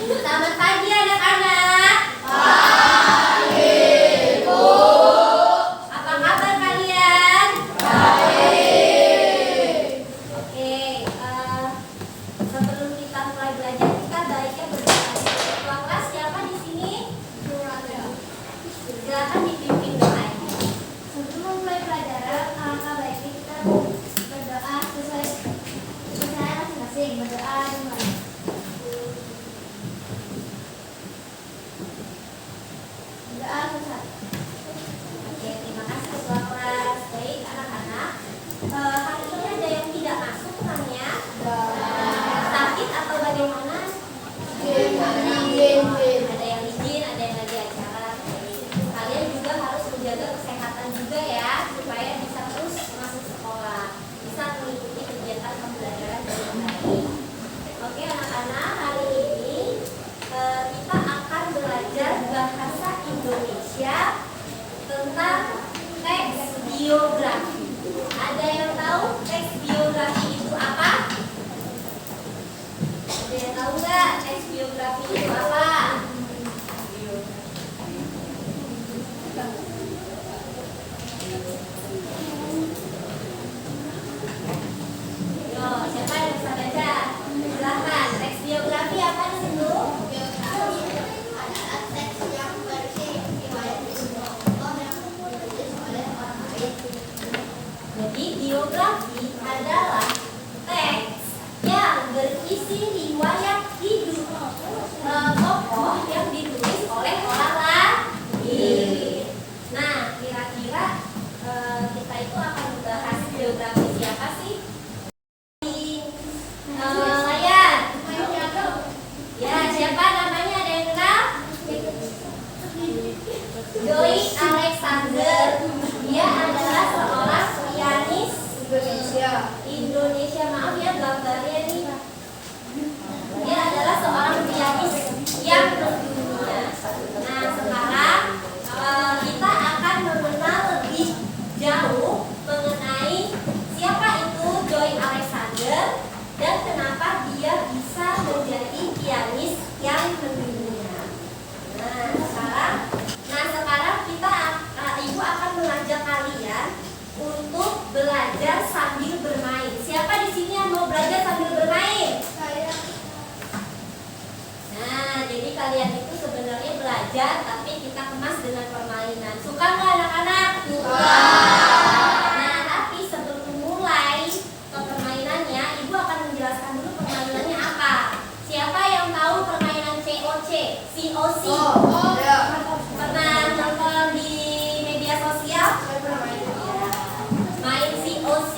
Selamat pagi anak-anak. Pagi, Bu. Apa kabar kalian? Baik. Oke, sebelum kita mulai belajar, kita baiknya berdoa. Ketua kelas siapa di sini? Silakan dipimpin doanya. Sebelum mulai pelajaran, alangkah baiknya kita berdoa sesuai kepercayaan masing-masing. Berdoa dimulai. Berdoa satu. Oke, terima kasih ketua kelas. Baik anak-anak, hari ini ada yang tidak masuk namanya? Sakit atau bagaimana? Ada yang izin, ada yang lagi acara. Kalian juga harus menjaga kesehatan juga ya, supaya bisa terus masuk sekolah, bisa mengikuti kegiatan pembelajaran dengan baik. Oke anak-anak, hari ini kita akan belajar bahasa Indonesia tentang teks biografi. Ada yang tahu teks biografi itu apa? Ada yang tahu nggak teks biografi itu apa? Yo, siapa yang bisa baca? Silahkan. Teks biografi apa di situ? Adalah teks yang berisi riwayat tokoh yang ditulis oleh orang lain. Jadi biografi adalah teks yang berisi riwayat hidup tokoh yang ditulis oleh orang lain. Nah, kira-kira kita itu akan membahas biografi siapa sih? Layar. Ya, siapa namanya? Ada yang kenal? Joy Alexander. Dia adalah seorang pianis Indonesia. Maaf ya gambarnya nih. Dia adalah seorang pianis yang mendunia. Nah, sekarang kita akan mengenal lebih jauh mengenai siapa itu Joy Alexander dan kenapa dia bisa menjadi pianis yang mendunia. Nah, sekarang kita Ibu akan mengajak kalian untuk belajar sambil bermain. Siapa di sini yang mau belajar sambil bermain? Saya Nah, jadi kalian itu sebenarnya belajar, tapi kita kemas dengan permainan. Suka nggak anak-anak? Suka. Nah, tapi sebelum mulai ke permainannya, Ibu akan menjelaskan dulu permainannya apa. Siapa yang tahu permainan COC? COC? ya. Pernah nonton di media sosial? Saya pernah main. Main COC.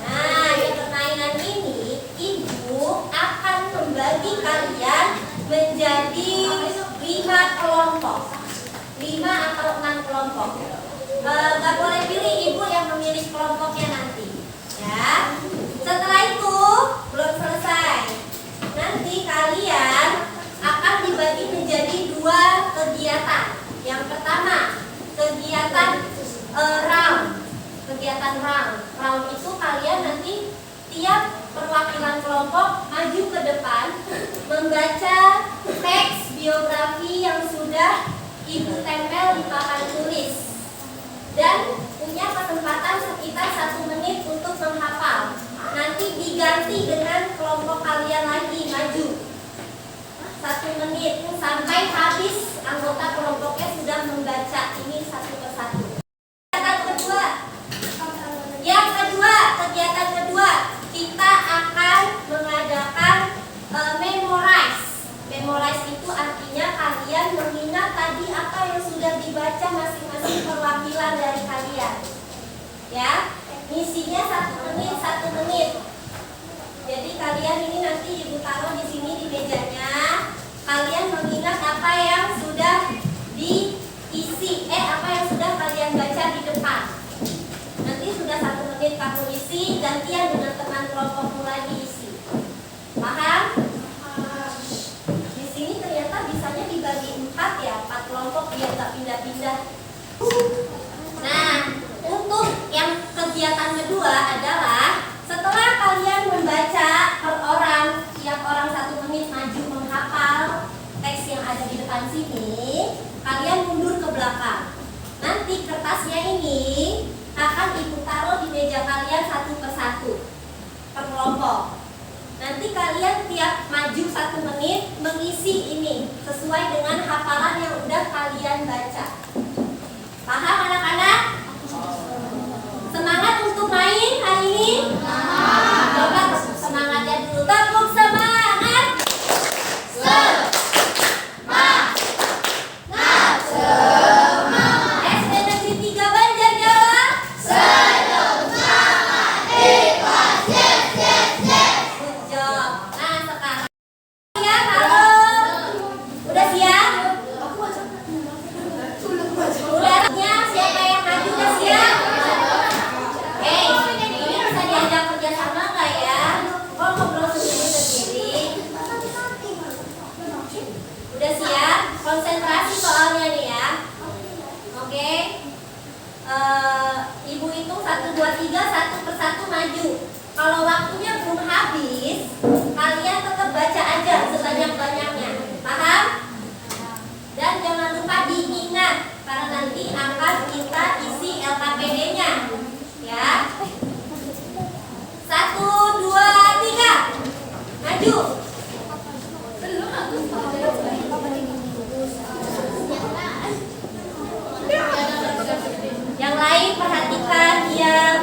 Nah, di permainan ini Ibu akan membagi kalian menjadi 5 kelompok, 5 atau 6 kelompok. Gak boleh pilih, Ibu yang memilih kelompoknya nanti. Ya. Setelah itu belum selesai. Nanti kalian akan dibagi menjadi 2 kegiatan. Yang pertama kegiatan round. Kegiatan round. Round itu kalian nanti tiap perwakilan kelompok maju ke depan membaca teks biografi yang sudah Ibu tempel di papan tulis dan punya kesempatan sekitar 1 menit untuk menghafal. Nanti diganti dengan kelompok kalian lagi maju 1 menit sampai habis anggota kelompoknya sudah membaca ini satu persatu. Kegiatan kedua, kita akan mengadakan memorize. Memorize itu artinya kalian mengingat tadi apa yang sudah dibaca masing-masing perwakilan dari kalian. Ya, misinya 1 menit, 1 menit. Jadi kalian ini nanti Ibu taruh di sini di mejanya. Kalian mengingat apa yang sudah diisi, apa yang sudah kalian baca di depan. Nanti sudah 1 menit kamu isi, gantian dengan teman kelompokmu lagi isi. Paham? Di sini ternyata bisanya dibagi 4 ya, 4 kelompok biar nggak pindah-pindah. Nah, untuk yang kegiatan kedua adalah setelah kalian membaca per orang, tiap orang 1 menit maju menghafal. ada di depan sini, kalian mundur ke belakang. Nanti kertasnya ini akan ibu taruh di meja kalian satu persatu per kelompok. Nanti kalian tiap maju 1 menit mengisi ini sesuai dengan hafalan yang udah kalian baca. Paham anak-anak? Semangat untuk main hari ini? Coba semangatnya dulu. Tepuk semangat. SD Negeri 3 Banjarnegara. Good job. Nah sekarang ya, halo. Udah siap? Udahnya siapa yang maju udah siap? Oke, ini bisa diajak kerja sama nggak ya? Kok ngobrol sendiri-sendiri? Udah siap? Konsentrasi soalnya nih ya. Oke. Ibu hitung 1, 2, 3, satu persatu maju. Kalau waktunya belum habis, kalian tetap baca aja sebanyak-banyaknya. Paham? Dan jangan lupa diingat, karena nanti akan kita isi LKPD-nya. Ya. 1, 2, 3. Maju. Yang lain perhatikan diam.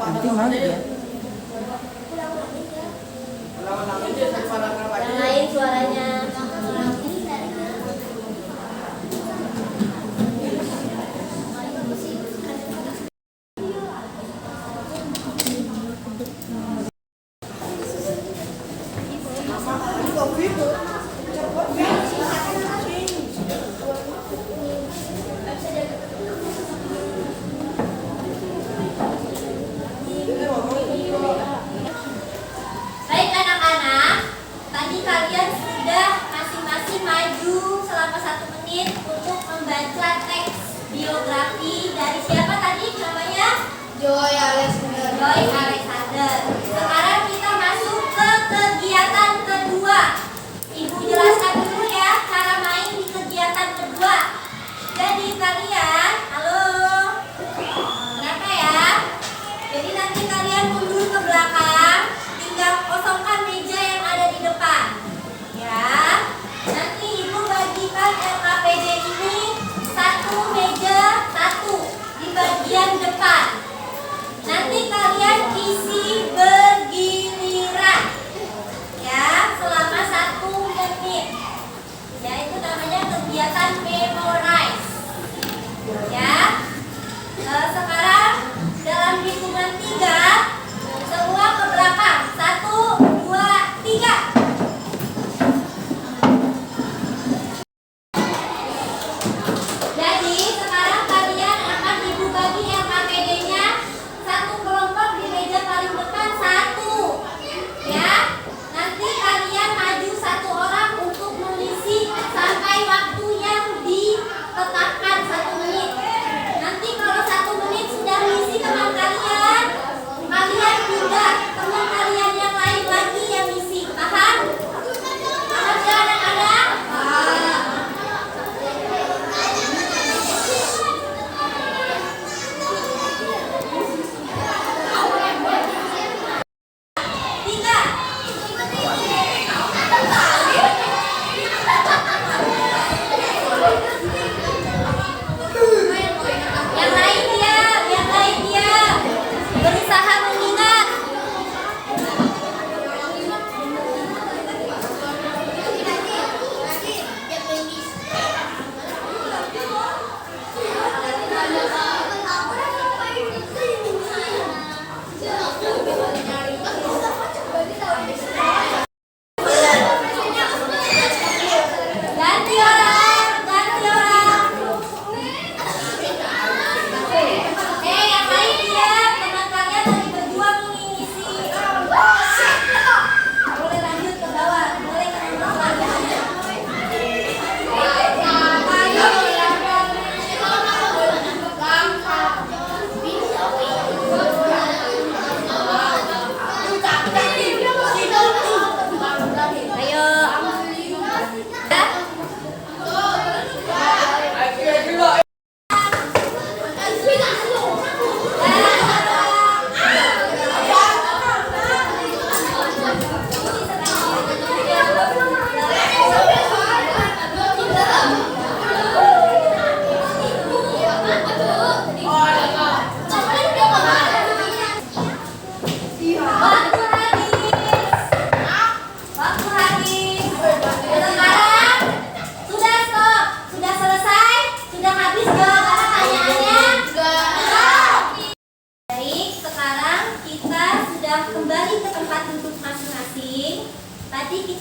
Nanti mana dia? Yang lain suaranya. Baik anak-anak, tadi kalian sudah masing-masing maju selama 1 menit untuk membaca teks biografi dari siapa tadi namanya? Joy Alexander. Joy Alexander. Sekarang kita masuk ke kegiatan kedua. Ibu jelaskan dulu ya cara main di kegiatan kedua. Jadi kalian, halo, kenapa ya? Jadi nanti kalian mundur ke belakang, tinggal kosongkan meja yang ada di depan. Ya, nanti ibu bagikan LKPD ini 1 meja 1 di bagian depan. Nanti kalian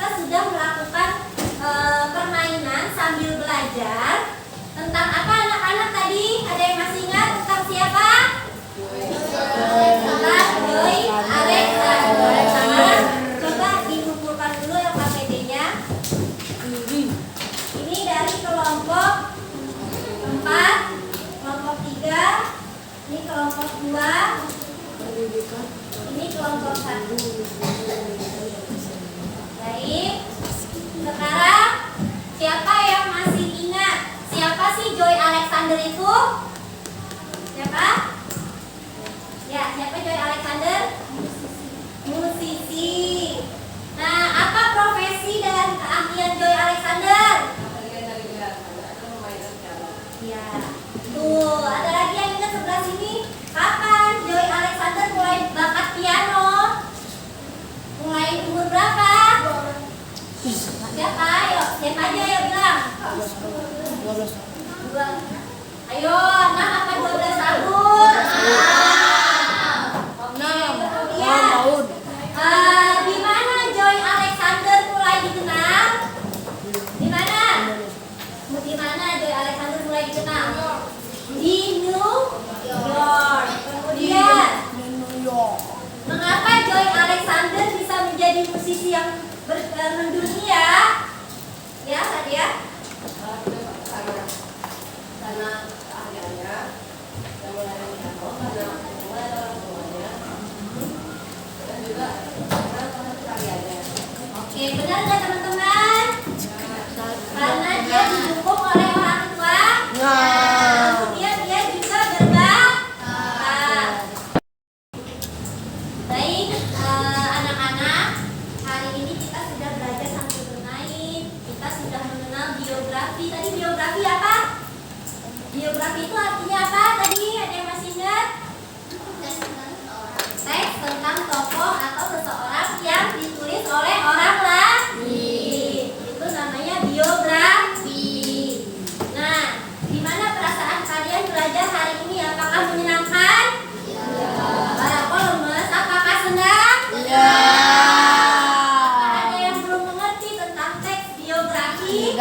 kita sudah melakukan permainan sambil belajar tentang apa anak-anak tadi? Ada yang masih ingat tentang siapa? Tentang Joy Alexander. Sekarang coba dikumpulkan dulu yang KPD-nya. Ini dari kelompok 4, kelompok 3, ini kelompok 2, ini kelompok 1. Baik. Sekarang siapa yang masih ingat siapa sih Joy Alexander itu? Siapa? Ya, siapa Joy Alexander? Musisi. Nah, apa profesi dan keahlian Joy Alexander? Ya. Tuh, ada lagi yang ingat sebelah sini? Kapan Joy Alexander mulai bakat piano? Mulai umur berapa? Siapa? Ayo, siapa aja yang bilang? 2. Ayo, 6 apa 12 tahun? Oke, kemudian di mana Joy Alexander mulai dikenal? Di mana? Di mana Joy Alexander mulai dikenal? Di New York. Kemudian mengapa Joy Alexander bisa menjadi musisi yang mendunia? Ya, Sadia? Karena keahliannya yang mulai dari piano, karena mulai orang tuanya, dan juga karena karyanya. Oke, benar nggak teman-teman? Karena dia didukung oleh orang tua. Kemudian dia juga berbakat. Baik, anak-anak, hari ini kita sudah belajar sambil bermain. Kita sudah mengenal biografi. Tadi biografi apa? Biografi itu artinya apa tadi? Ada yang masih ingat? Teks tentang tokoh atau seseorang yang ditulis oleh orang lain. Itu namanya biografi. Nah, gimana perasaan kalian belajar hari ini? Apakah menyenangkan? Kalau lemes, apakah senang? Apakah ada yang belum mengerti tentang teks biografi?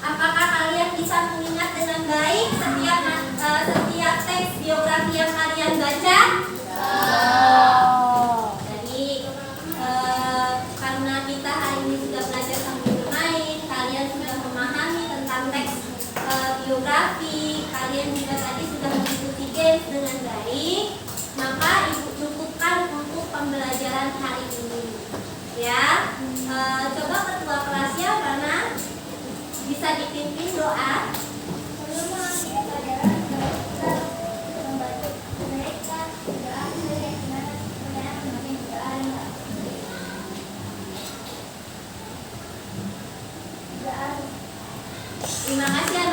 Apakah kalian bisa mengingat dengan baik setiap teks biografi yang kalian baca? Jadi karena kita hari ini sudah belajar sambil bermain, kalian sudah memahami tentang teks biografi, kalian juga tadi sudah mengikuti games dengan baik, maka ibu cukupkan untuk pembelajaran hari ini. Ya, coba ketua kelasnya mana? Bisa dipimpin doa. Terima kasih.